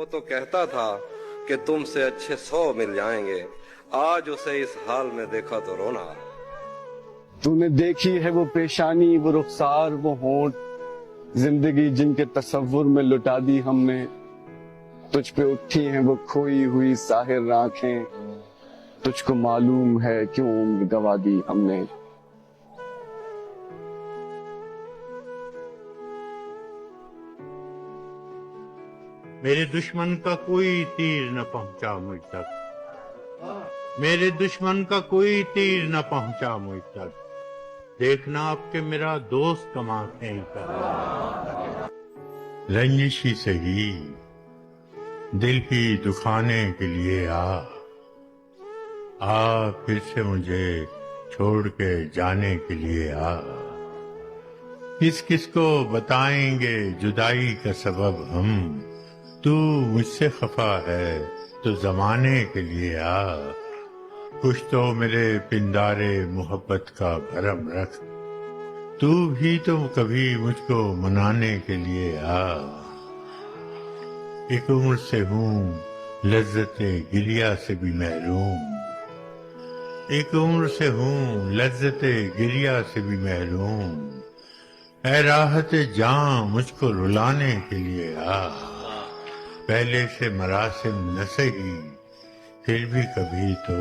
वो तो कहता था कि तुमसे अच्छे 100 मिल जाएंगे। आज उसे इस हाल में देखा तो रोना। तूने देखी है वो पेशानी, वो रुखसार, वो होंठ, जिंदगी जिनके तसव्वुर में लुटा दी हमने। तुझ पे उठी हैं वो खोई हुई साहिर आंखें, तुझको मालूम है क्यों उम्र गवा दी हमने। मेरे दुश्मन का कोई तीर न पहुंचा मुझ तक, मेरे दुश्मन का कोई तीर न पहुंचा मुझ तक। देखना आपके मेरा दोस्त कमाते हैं कर रंजिश ही सही, दिल ही दुखाने के लिए आ फिर से मुझे छोड़ के जाने के लिए आ। किस किस को बताएंगे जुदाई का सबब हम, तू मुझसे खफा है तो जमाने के लिए आ। कुछ तो मेरे पिंडारे मोहब्बत का भरम रख, तू भी तो कभी मुझको मनाने के लिए आ। एक उम्र से हूँ लज्जते गिरिया से भी महरूम, एक उम्र से हूँ लज्जते गिरिया से भी महरूम। ऐ राहत जां मुझको रुलाने के लिए आ। पहले से मरासिम न सही फिर भी कभी तो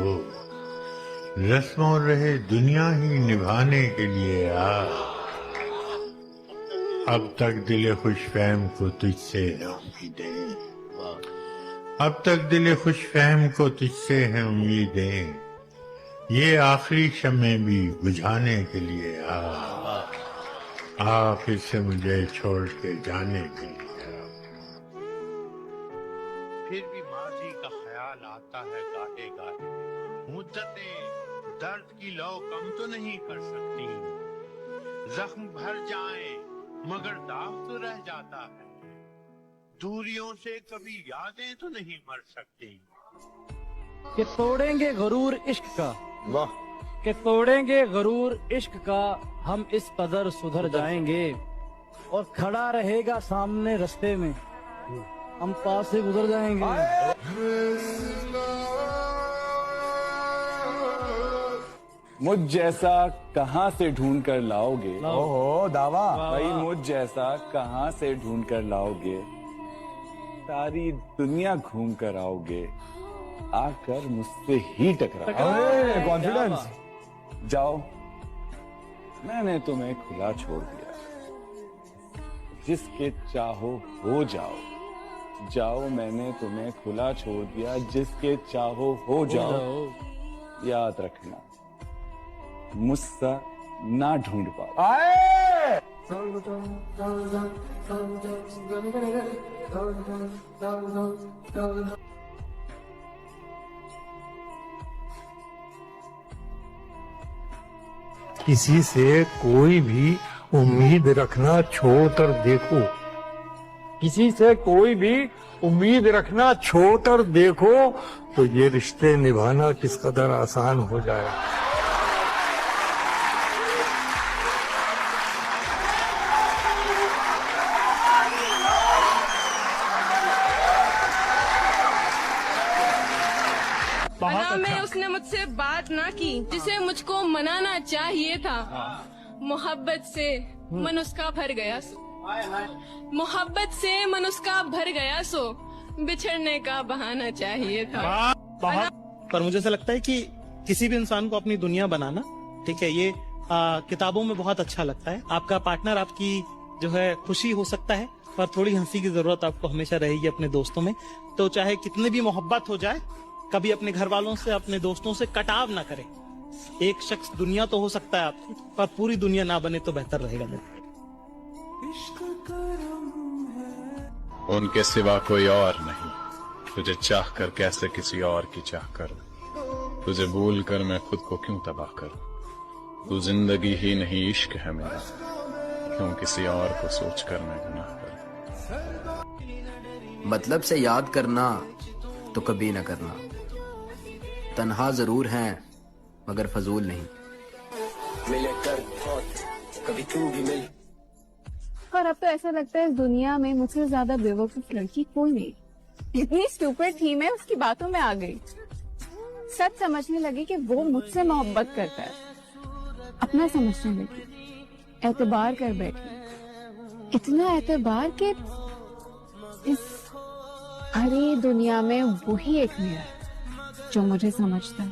रस्मों रहे दुनिया ही निभाने के लिए आ। अब तक दिले खुश फहम को तुझसे है उम्मीदें, अब तक दिले खुश फहम को तुझसे है उम्मीदें। ये आखिरी शम्मे भी बुझाने के लिए आ फिर से मुझे छोड़ के जाने के लिए आ। फिर भी माजी का ख्याल आता है गाहे गाहे, मुद्दतें दर्द की लौ कम तो नहीं कर सकती। जख्म भर जाए मगर दाग तो रह जाता है, दूरियों से कभी यादें तो नहीं मर सकती। कि तोड़ेंगे गरूर इश्क का, वाह, कि तोड़ेंगे गरूर इश्क का, हम इस कदर सुधर जाएंगे। और खड़ा रहेगा सामने रास्ते में, हम पास से गुजर जाएंगे। मुझ जैसा कहाँ से ढूंढ कर लाओगे? ओहो दावा। भाई मुझ जैसा कहाँ से ढूंढ कर लाओगे? सारी दुनिया घूम कर आओगे, आकर मुझसे ही टकराओ। कॉन्फिडेंस। जाओ, मैंने तुम्हें खुला छोड़ दिया, जिसके चाहो हो जाओ। जाओ, मैंने तुम्हें खुला छोड़ दिया, जिसके चाहो हो जाओ। याद रखना, मुझसे ना ढूंढ पाओ। आए किसी से कोई भी उम्मीद रखना छोड़ कर देखो, किसी से कोई भी उम्मीद रखना छोड़ कर देखो, तो ये रिश्ते निभाना किस कदर आसान हो जाए। में उसने मुझसे बात ना की जिसे मुझको मनाना चाहिए था। मोहब्बत से मन उसका भर गया सो, मोहब्बत से मन उसका भर गया सो, बिछड़ने का बहाना चाहिए था। पर मुझे ऐसा लगता है कि किसी भी इंसान को अपनी दुनिया बनाना, ठीक है, ये किताबों में बहुत अच्छा लगता है। आपका पार्टनर आपकी जो है खुशी हो सकता है, पर थोड़ी हंसी की जरूरत आपको हमेशा रहेगी अपने दोस्तों में। तो चाहे कितनी भी मोहब्बत हो जाए, कभी अपने घर वालों से, अपने दोस्तों से कटाव ना करें। एक शख्स दुनिया तो हो सकता है आपकी, पर पूरी दुनिया ना बने तो बेहतर रहेगा। उनके सिवा कोई और नहीं, तुझे चाह कर कैसे किसी और की चाह करूं, तुझे भूल कर मैं खुद को क्यों तबाह करूं। तू जिंदगी ही नहीं इश्क है मेरा, क्यों किसी और को सोच कर मैं गुनाह करूं। मतलब से याद करना तो कभी न करना, तन्हा जरूर हैं मगर फजूल नहीं। मिले कर कभी तू भी मिल। पर अब तो ऐसा लगता है इस दुनिया में मुझसे ज्यादा बेवकूफ लड़की कोई नहीं। इतनी स्टूपिड थी मैं, उसकी बातों में आ गई। सब समझने लगी कि वो मुझसे मोहब्बत करता है, अपना समझने लगी, एतबार कर बैठी। इतना एतबार कि इस भरी दुनिया में वही एक मेरा है जो मुझे समझता है,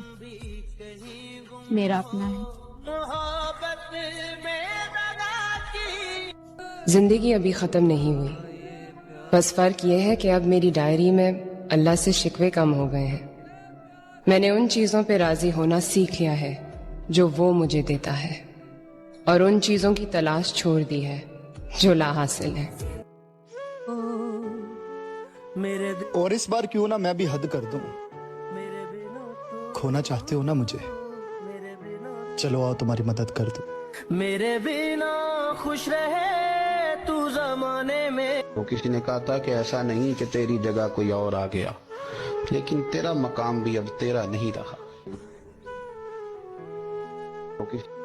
मेरा अपना है। जिंदगी अभी खत्म नहीं हुई, बस फर्क ये है कि अब मेरी डायरी में अल्लाह से शिकवे कम हो गए हैं। मैंने उन चीजों पे राजी होना सीख लिया है जो वो मुझे देता है, और उन चीजों की तलाश छोड़ दी है जो ला हासिल है। और इस बार क्यों ना मैं भी हद कर दूं। खोना चाहते हो ना मुझे, चलो आओ तुम्हारी मदद कर दूं। मेरे बिना खुश रहे तू जमाने में। वो किसी ने कहा था कि ऐसा नहीं कि तेरी जगह कोई और आ गया, लेकिन तेरा मकाम भी अब तेरा नहीं रहा।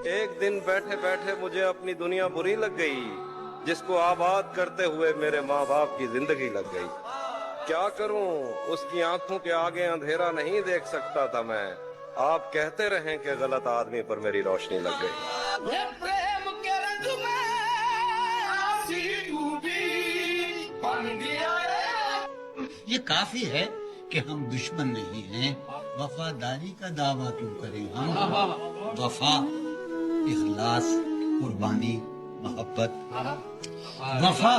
एक दिन बैठे बैठे मुझे अपनी दुनिया बुरी लग गई, जिसको आबाद करते हुए मेरे माँ बाप की जिंदगी लग गई। क्या करूं, उसकी आंखों के आगे अंधेरा नहीं देख सकता था मैं। आप कहते रहें कि गलत आदमी पर मेरी रोशनी लग गई। ये काफी है कि हम दुश्मन नहीं हैं, वफादारी का दावा क्यों करें हम। वफा, इखलास, कुर्बानी, मोहब्बत। वफा,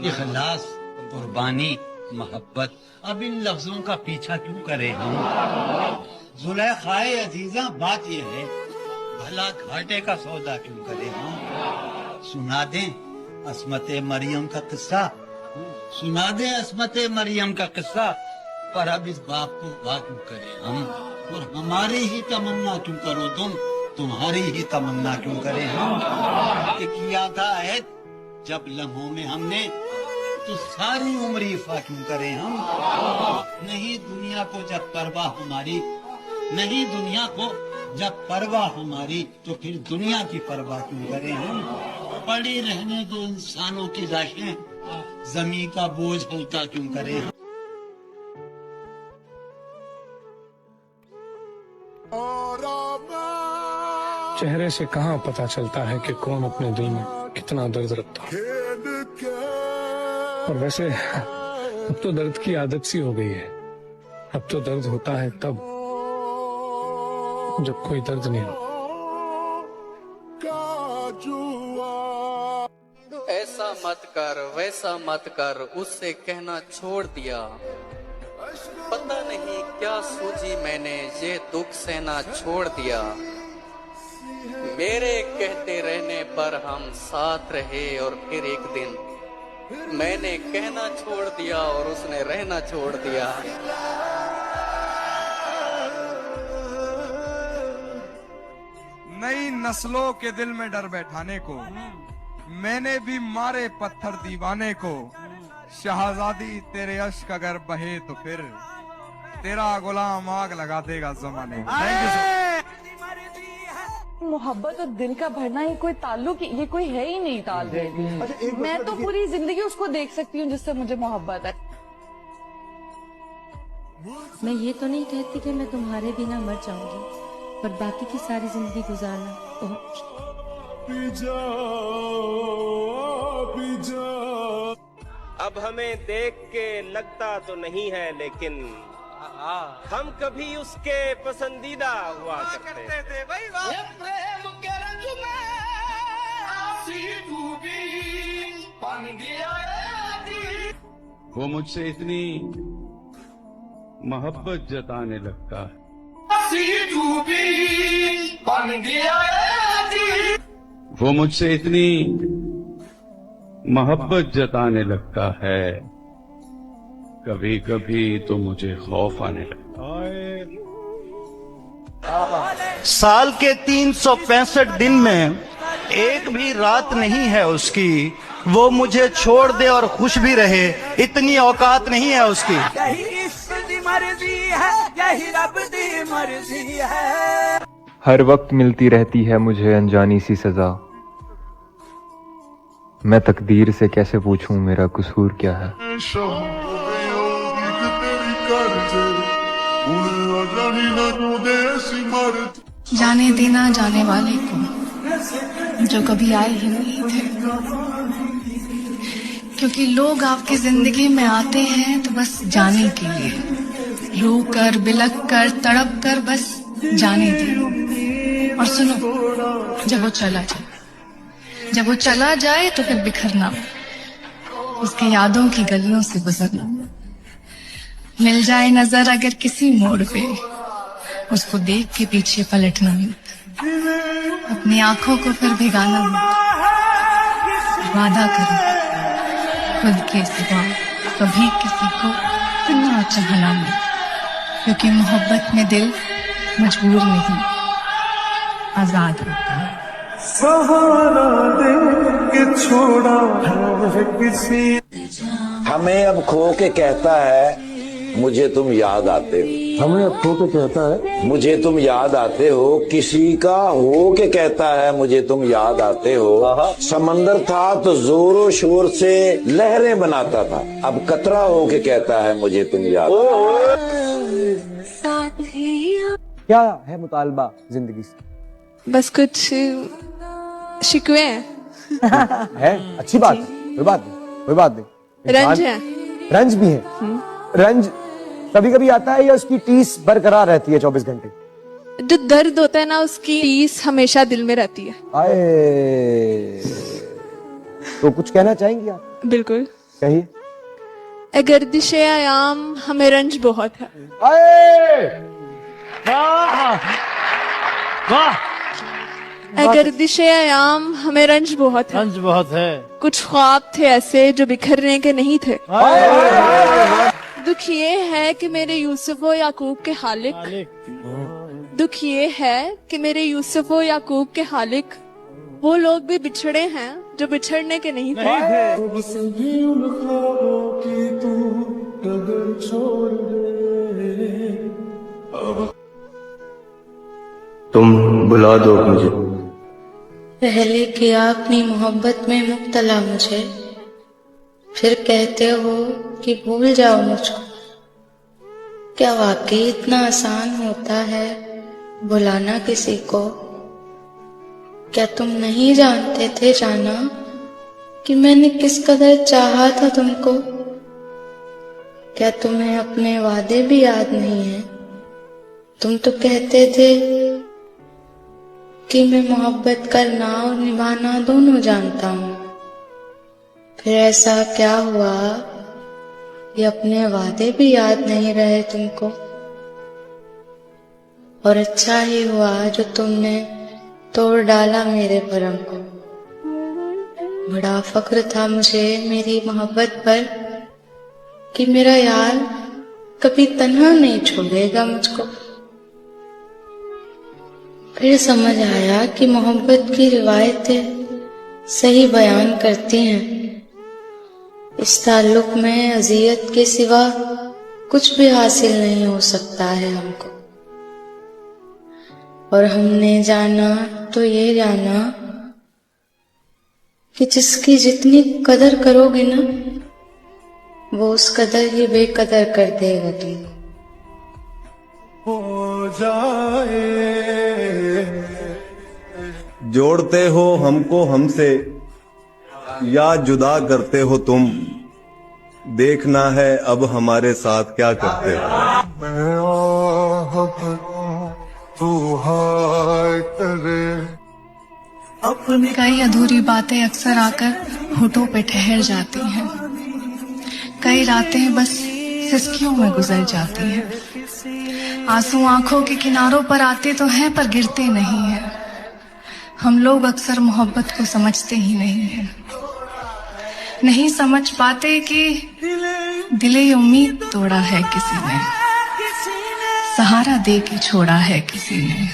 इखलास, कुर्बानी, मोहब्बत। अब इन लफ्जों का पीछा क्यों करें हम। जुलेखाए अजीजा, बात यह है भला घाटे का सौदा क्यों करें हम। सुना दें अस्मत मरियम का किस्सा, सुना दें अस्मत मरियम का किस्सा, पर अब इस बाप को बात क्यों करें हम। और हमारी ही तमन्ना क्यों करो तुम, तुम्हारी ही तमन्ना क्यों करें हम। किया था है जब लम्हों में हमने, तो सारी उम्र इफा क्यों करें हम। नहीं दुनिया को जब परवाह हमारी, नहीं दुनिया को जब परवाह हमारी, तो फिर दुनिया की परवाह क्यों करें हम। पड़ी रहने दो इंसानों की लाशें, जमीन का बोझ हल्का क्यों करें हम। चेहरे से कहाँ पता चलता है कि कौन अपने दिल में कितना दर्द रखता है। और वैसे अब तो दर्द की आदत सी हो गई है। अब तो दर्द होता है तब जब कोई दर्द नहीं हो। ऐसा मत कर, वैसा मत कर, उससे कहना छोड़ दिया। पता नहीं क्या सूझी मैंने, ये दुख सहना छोड़ दिया। मेरे कहते रहने पर हम साथ रहे, और फिर एक दिन मैंने कहना छोड़ दिया और उसने रहना छोड़ दिया। नई नस्लों के दिल में डर बैठाने को मैंने भी मारे पत्थर दीवाने को। शहजादी तेरे अश्क अगर बहे तो फिर तेरा गुलाम आग लगा देगा जमाने में। Thank you sir. मोहब्बत और दिल का भरना ये कोई ताल्लुक, ये कोई है ही नहीं ताल्लुक। मैं तो पूरी जिंदगी उसको देख सकती हूँ जिससे मुझे मोहब्बत है। मैं ये तो नहीं कहती कि मैं तुम्हारे बिना मर जाऊंगी, पर बाकी की सारी जिंदगी गुजारना अब हमें देख के लगता तो नहीं है, लेकिन हम कभी उसके पसंदीदा हुआ करते थे। वो मुझसे इतनी मोहब्बत जताने लगता है, वो मुझसे इतनी मोहब्बत जताने लगता है, कभी कभी तो मुझे खौफ आने लगता है। साल के 365 दिन में एक भी रात नहीं है उसकी, वो मुझे छोड़ दे और खुश भी रहे, इतनी औकात नहीं है उसकी। यही ईश्वर दी मर्जी है, यही रब दी मर्जी है। हर वक्त मिलती रहती है मुझे अनजानी सी सजा, मैं तकदीर से कैसे पूछूं मेरा कसूर क्या है। जाने देना जाने वाले को जो कभी आए ही नहीं थे, क्योंकि लोग आपकी जिंदगी में आते हैं तो बस जाने के लिए, रो कर बिलक कर तड़प कर बस जाने दे। और सुनो, जब वो चला जाए तो फिर बिखरना, उसके यादों की गलियों से गुजरना। मिल जाए नजर अगर किसी मोड़ पे, उसको देख के पीछे पलटना मत, अपनी आंखों को फिर भिगाना मत। वादा करो खुद के सिवा कभी किसी को इतना चाहना मत, क्योंकि मोहब्बत में दिल मजबूर नहीं, आजाद होता है। सहारा दे के छोड़ा है किसी, हमें अब खो के कहता है मुझे तुम याद आते हो। हमें अब खो के कहता है मुझे तुम याद आते हो। किसी का हो के कहता है मुझे तुम याद आते हो। समंदर था तो जोरों शोर से लहरें बनाता था, अब कतरा हो के कहता है मुझे तुम याद। क्या है मुतालबा जिंदगी से? बस कुछ शिकवे हैं। है अच्छी बात है, कोई बात नहीं। रंज है, रंज भी है। रंज कभी कभी आता है या उसकी टीस बरकरार रहती है 24 घंटे? जो दर्द होता है ना, उसकी टीस हमेशा दिल में रहती है। आए, तो कुछ कहना चाहेंगी आप? बिल्कुल, कहिए। अगर दिशे आयाम हमें रंज बहुत है। अगर दिशे आयाम हमें रंज बहुत है। रंज बहुत है। कुछ ख्वाब थे ऐसे जो बिखरने के नहीं थे। दुख ये है कि मेरे यूसुफ व याकूब के हालिक, दुख ये है कि मेरे यूसुफ व याकूब के हालिक वो लोग भी बिछड़े हैं जो बिछड़ने के नहीं थे। तुम बुला दो मुझे। पहले किया अपनी मोहब्बत में मुब्तला मुझे, फिर कहते हो कि भूल जाओ मुझको। क्या वाकई इतना आसान होता है बुलाना किसी को? क्या तुम नहीं जानते थे जाना कि मैंने किस कदर चाहा था तुमको? क्या तुम्हें अपने वादे भी याद नहीं है? तुम तो कहते थे कि मैं मोहब्बत करना और निभाना दोनों जानता हूँ। फिर ऐसा क्या हुआ कि अपने वादे भी याद नहीं रहे तुमको? और अच्छा ही हुआ जो तुमने तोड़ डाला मेरे भरम को। बड़ा फक्र था मुझे मेरी मोहब्बत पर कि मेरा यार कभी तन्हा नहीं छोड़ेगा मुझको। फिर समझ आया कि मोहब्बत की रिवायतें सही बयान करती हैं। इस ताल्लुक में अजियत के सिवा कुछ भी हासिल नहीं हो सकता है हमको। और हमने जाना तो ये जाना कि जिसकी जितनी कदर करोगे ना, वो उस कदर ही बेकदर कर देगा तुमको। हो जाए जोड़ते हो हमको हमसे या जुदा करते हो तुम, देखना है अब हमारे साथ क्या करते हो। कई अधूरी बातें अक्सर आकर होठों पे ठहर जाती हैं। कई रातें बस सिसकियों में गुजर जाती हैं। आंसू आंखों के किनारों पर आते तो हैं पर गिरते नहीं हैं। हम लोग अक्सर मोहब्बत को समझते ही नहीं हैं। नहीं समझ पाते कि दिले उम्मीद तोड़ा है किसी ने, सहारा दे के छोड़ा है किसी ने।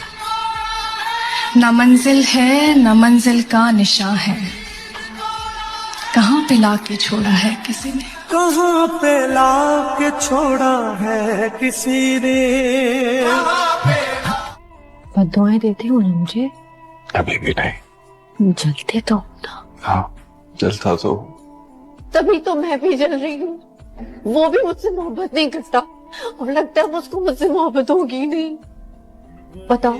न मंजिल है न मंजिल का निशान है, कहाँ पे ला के छोड़ा है किसी ने। कहाँ पे ला के छोड़ा है किसी ने। बद्दुआएं देते हो ना मुझे? अभी भी नहीं। जलते तो ना। हाँ जलता तो। तभी तो मैं भी जल रही हूँ। वो भी मुझसे मोहब्बत नहीं करता, और लगता है उसको मुझसे मोहब्बत होगी नहीं। बताओ,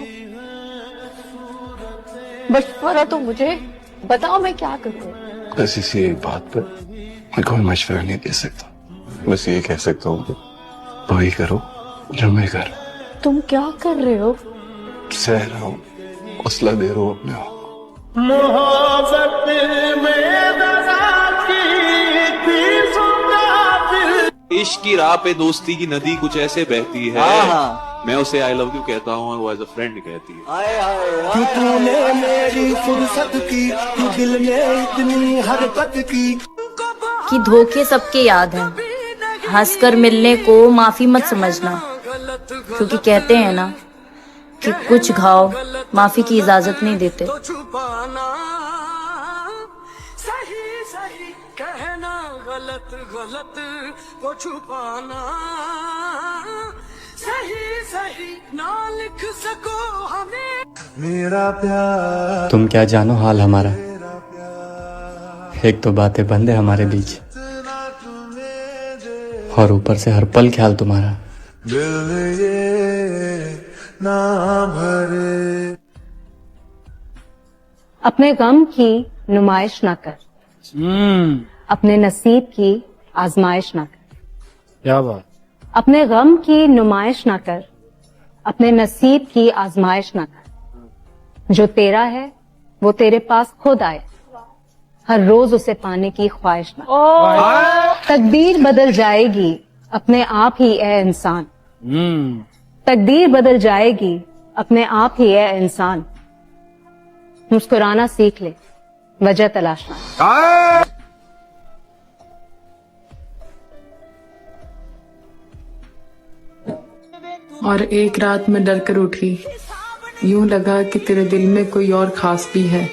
मशवरा तो मुझे बताओ, मैं क्या करूं? बस इसी एक बात पर मैं कोई मशवरा नहीं दे सकता। बस ये कह सकता हूँ वही करो जो मैं कर। तुम क्या कर रहे हो? सह रहा हूँ, हौसला दे रहा हूँ अपने आप। इश्क की राह पे दोस्ती की नदी कुछ ऐसे बहती है। मैं उसे आई लव यू कहता हूँ और वो एज अ फ्रेंड कहती है। क्यों तूने मेरी फुर्सत की, क्यों दिल में इतनी हरकत की। कि धोखे सबके याद हैं, हंसकर मिलने को माफी मत समझना, क्योंकि कहते हैं ना कि कुछ घाव माफी की इजाजत नहीं देते। कहना गलत गलत को छुपाना, सही सही ना लिख सको हमें मेरा प्यार। तुम क्या जानो हाल हमारा, एक तो बातें बंद है हमारे बीच, और ऊपर से हर पल ख्याल तुम्हारा। दिल ये ना भरे। अपने गम की नुमाइश ना कर, अपने नसीब की आजमाइश ना कर। क्या बात। अपने गम की नुमाइश ना कर, अपने नसीब की आजमाइश ना कर। जो तेरा है वो तेरे पास खुद आए, हर रोज उसे पाने की ख्वाहिश ना। तकदीर बदल जाएगी अपने आप ही ए इंसान, तकदीर बदल जाएगी अपने आप ही ए इंसान। मुस्कुराना सीख ले, वजह तलाशना। और एक रात में डर कर उठी, यूं लगा कि तेरे दिल में कोई और खास भी है।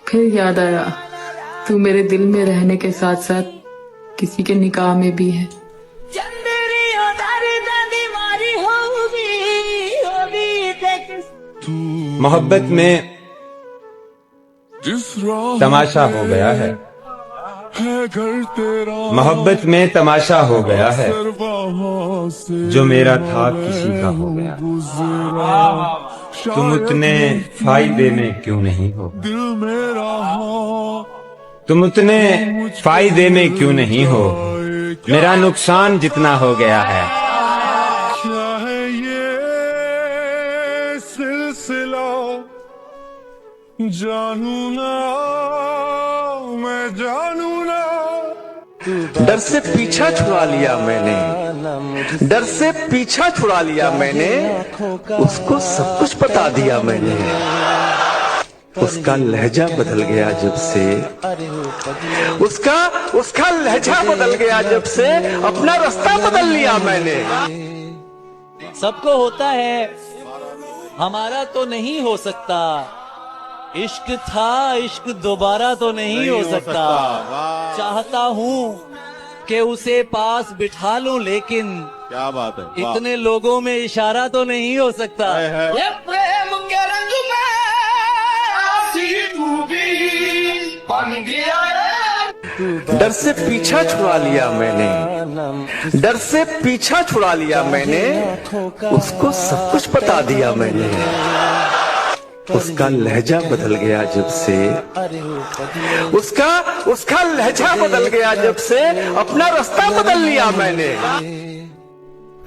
फिर याद आया तू मेरे दिल में रहने के साथ साथ किसी के निकाह में भी है। मोहब्बत में तमाशा हो गया है, मोहब्बत में तमाशा हो गया है, जो मेरा था किसी का हो गया। तुम उतने फायदे में क्यों नहीं हो, तुम उतने फायदे में क्यों नहीं हो, मेरा नुकसान जितना हो गया है। जानू ना मैं जानू ना। डर से पीछा छुड़ा लिया मैंने, डर से पीछा छुड़ा लिया मैंने, उसको सब कुछ बता दिया मैंने। उसका लहजा बदल गया जब से, उसका लहजा बदल गया जब से, अपना रास्ता बदल लिया मैंने। सबको होता है, हमारा तो नहीं हो सकता। इश्क था, इश्क दोबारा तो नहीं हो सकता। चाहता हूँ कि उसे पास बिठा लूं, लेकिन क्या बात है, इतने लोगों में इशारा तो नहीं हो सकता। ये प्रेम के रंग में आसी तू भी बन गया है। डर से पीछा छुड़ा लिया मैंने, डर से पीछा छुड़ा लिया मैंने, उसको सब कुछ बता दिया मैंने। उसका लहजा बदल गया जब से, उसका लहजा बदल गया जब से, अपना रास्ता बदल लिया मैंने।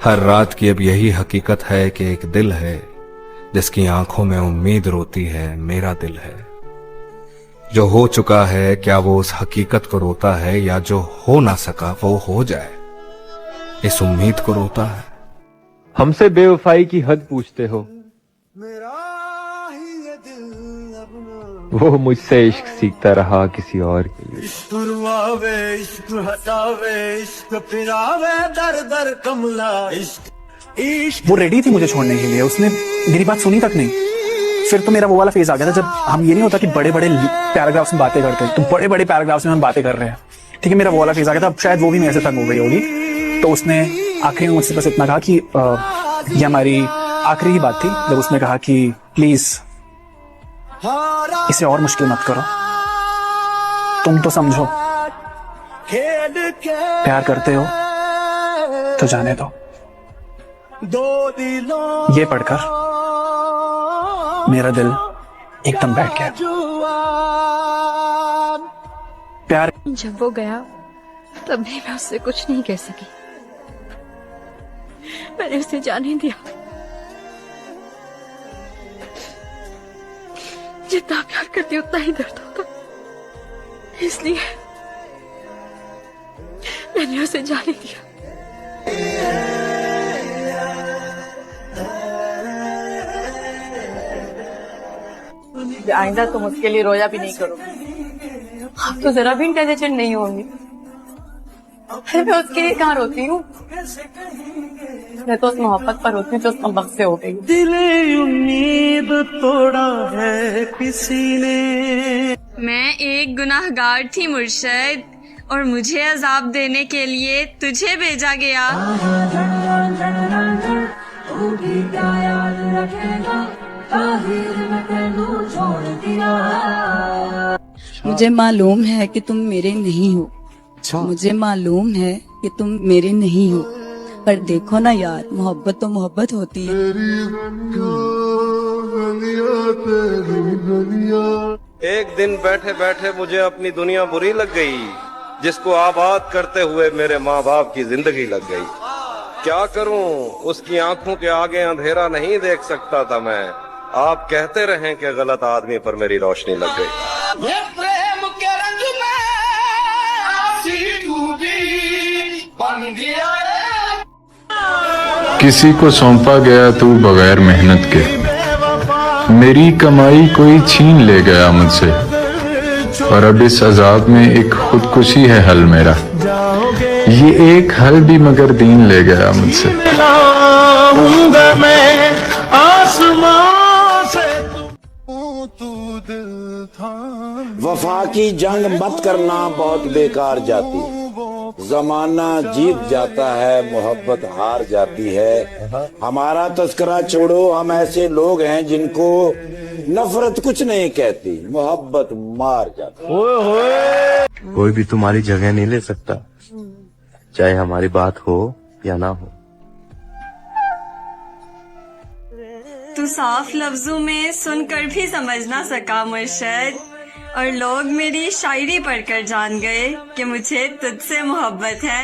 हर रात की अब यही हकीकत है कि एक दिल है जिसकी आंखों में उम्मीद रोती है, मेरा दिल है। जो हो चुका है क्या वो उस हकीकत को रोता है, या जो हो ना सका वो हो जाए इस उम्मीद को रोता है। हमसे बेवफाई की हद पूछते हो, वो मुझसे इश्क सीखता रहा किसी और के लिए। इश्क रुआवे, इश्क हटावे, इश्क फिरावे, दर दर कमला। इश्क वो रेडी थी मुझे छोड़ने के लिए, उसने मेरी बात सुनी तक नहीं। फिर तो मेरा वो वाला फेज आ गया था जब हम ये नहीं होता कि बड़े बड़े पैराग्राफ्स में बातें करते हैं, तो बड़े बड़े पैराग्राफ्स में हम बातें कर रहे हैं, ठीक है। मेरा वो वाला फेज आ गया था, अब शायद वो भी मेरे से तंग हो गई होगी। तो उसने आखिरी में मुझसे बस इतना कहा कि ये हमारी आखिरी ही बात थी, जब उसने कहा कि प्लीज इसे और मुश्किल मत करो, तुम तो समझो प्यार करते हो तो जाने दो। ये पढ़कर मेरा दिल एकदम बैठ गया। प्यार जब वो गया तब भी मैं उससे कुछ नहीं कह सकी। मैंने उसे जाने दिया। जितना प्यार करती उतना ही दर्द होता, इसलिए मैंने उसे जाने दिया। आइंदा तुम उसके लिए रोया भी नहीं करोगी। आप तो जरा भी इंटेलिजेंट नहीं होंगी। अरे मैं उसके लिए कहाँ रोती हूँ? मैं तो उस मोहब्बत पर रोती हूँ जो उस वक्त से हो गई। दिले उम्मीद तोड़ा है किसी ने। मैं एक गुनाहगार थी मुर्शद, और मुझे अजाब देने के लिए तुझे भेजा गया। मुझे मालूम है कि तुम मेरे नहीं हो। मुझे मालूम है कि तुम मेरे नहीं हो, पर देखो ना यार, मोहब्बत तो मोहब्बत होती है। एक दिन बैठे बैठे मुझे अपनी दुनिया बुरी लग गई, जिसको आबाद करते हुए मेरे माँ बाप की जिंदगी लग गई। क्या करूं, उसकी आंखों के आगे अंधेरा नहीं देख सकता था मैं। आप कहते रहें कि गलत आदमी पर मेरी रोशनी लग गई। ये प्रेम के रंग में आसी डूबी बन गया है। किसी को सौंपा गया तू बगैर मेहनत के, मेरी कमाई कोई छीन ले गया मुझसे, और अब इस अजाब में एक खुदकुशी है हल मेरा। ये एक हल भी मगर दीन ले गया मुझसे। मैं आसमां से वफा की जंग मत करना, बहुत बेकार जाती। जमाना जीत जाता है, मोहब्बत हार जाती है। हमारा तस्करा छोड़ो, हम ऐसे लोग हैं जिनको नफरत कुछ नहीं कहती, मोहब्बत मार जाती। कोई भी तुम्हारी जगह नहीं ले सकता, चाहे हमारी बात हो या ना हो। तू साफ लफ्जों में सुनकर भी समझ ना सका मुर्शद, और लोग मेरी शायरी पढ़कर जान गए कि मुझे तुझसे मोहब्बत है।